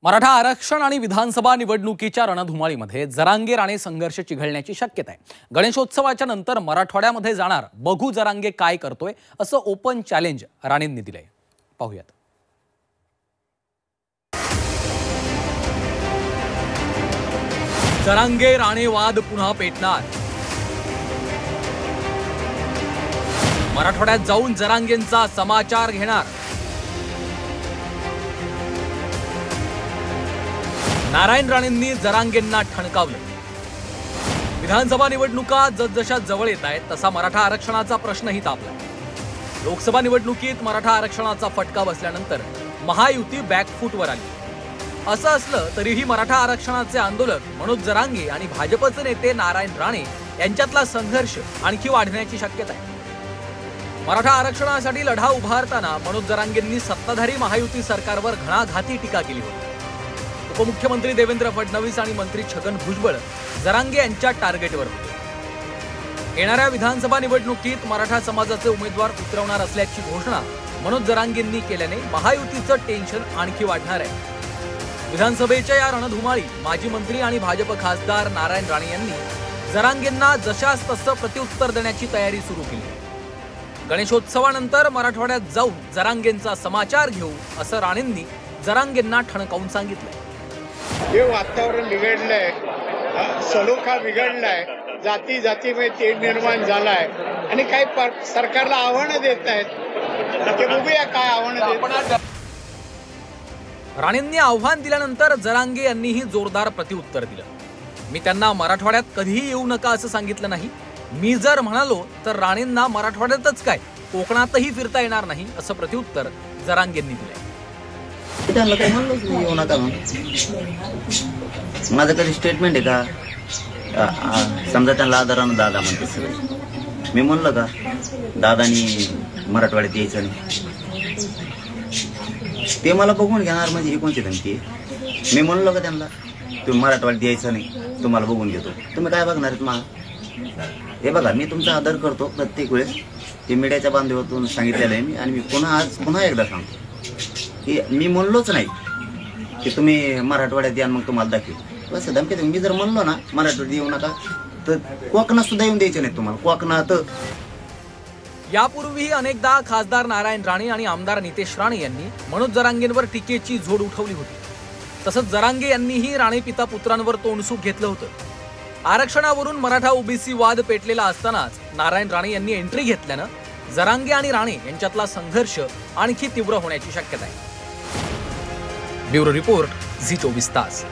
मराठा आरक्षण आणि विधानसभा निवडणुकीच्या रणधुमाळीमध्ये जरांगे राणे संघर्ष चिघळण्याची शक्यता आहे। गणेशोत्सवाच्या नंतर मराठवाड्यामध्ये जाणार बघू जरांगे काय करतोय असं ओपन चॅलेंज राणेंनी दिलंय। पाहूयात। जरांगे राणे वाद पुन्हा पेटणार। मराठवाड्यात जाऊन जरांगेंचा समाचार घेणार। नारायण राणेंनी जरांगेंना ठणकावलं। विधानसभा निवडणुका जसजशा जवळ येत आहेत तसा मराठा आरक्षणाचा प्रश्नही तापला। लोकसभा निवडणुकीत मराठा आरक्षणाचा फटका बसल्यानंतर महायुती बॅकफूटवर आली। असं असलं तरीही मराठा आरक्षणाचे आंदोलक मनोज जरांगे आणि भाजपचे नेते नारायण राणे यांच्यातला संघर्ष आणखी वाढण्याची शक्यता आहे। मराठा आरक्षणासाठी लढा उभारताना मनोज जरांगेंनी सत्ताधारी महायुती सरकारवर घणाघाती टीका केली होती। उपमुख्यमंत्री देवेंद्र फडणवीस आणि मंत्री छगन भुजबळ जरांगे यांच्या टार्गेटवर होते। येणाऱ्या विधानसभा निवडणुकीत मराठा समाजाचे उमेदवार उतरवणार असल्याची घोषणा मनोज जरांगेंनी केल्याने महायुतीचं टेन्शन आणखी वाढणार आहे। विधानसभेच्या या रणधुमाळीत माजी मंत्री आणि भाजप खासदार नारायण राणे यांनी जरांगेंना जशास तसं प्रत्युत्तर देण्याची तयारी सुरू केली। गणेशोत्सवानंतर मराठवाड्यात जाऊन जरांगेंचा समाचार घेऊ असं राणेंनी जरांगेंना ठणकावून सांगितलंय। हे वातावरण बिघडलंय, सलोखा बिघडलाय, जाती जातीमध्ये तेढ निर्माण झालाय आणि काही सरकारला आव्हानं देत आहेत। ते बघूया काय आव्हानं देतात। राणेंनी आव्हान दिल्यानंतर जरांगे यांनीही जोरदार प्रत्युत्तर दिलं। मी त्यांना मराठवाड्यात कधीही येऊ नका असं सांगितलं नाही। मी जर म्हणालो तर राणेंना मराठवाड्यातच काय कोकणातही फिरता येणार नाही असं प्रत्युत्तर जरांगेंनी दिलंय। त्यांना काही म्हणलंच नाही येऊ नका म्हणून। माझं कधी स्टेटमेंट आहे का? समजा त्यांना आदरानं दादा म्हणते सगळे, मी म्हणलं का दादानी मराठवाड्यात यायचं नाही? ते मला बघून घेणार म्हणजे ही कोणती धमकी आहे? मी म्हणलो का त्यांना तुम्ही मराठवाड्यात यायचं नाही, तुम्हाला बघून घेतो? तुम्ही काय बघणार आहेत मा? हे बघा, मी तुमचा आदर करतो प्रत्येक वेळेस, ते मीडियाच्या बांधवातून सांगितलेलं आहे मी, आणि मी आज पुन्हा एकदा सांगतो की मी म्हणलोच नाही की तुम्ही मराठवाड्यात या मग तुम्हाला दाखवू बस धमकी। मी जर म्हणलो ना मराठवाड्यात येऊ नका तर कोकणात सुद्धा येऊन द्यायचे नाही तुम्हाला। कोकणात यापूर्वीही अनेकदा खासदार नारायण राणे आणि आमदार नितेश राणे यांनी मनोज जरांगेंवर टीकेची झोड उठवली होती। तसंच जरांगे यांनीही राणे पिता पुत्रांवर तोंडसूक घेतलं होतं। आरक्षणावरून मराठा ओबीसी वाद पेटलेला असतानाच नारायण राणे यांनी एंट्री घेतल्यानं जरांगे आणि राणे यांच्यातला संघर्ष आणखी तीव्र होण्याची शक्यता आहे। ब्युरो रिपोर्ट, झी 24 तास।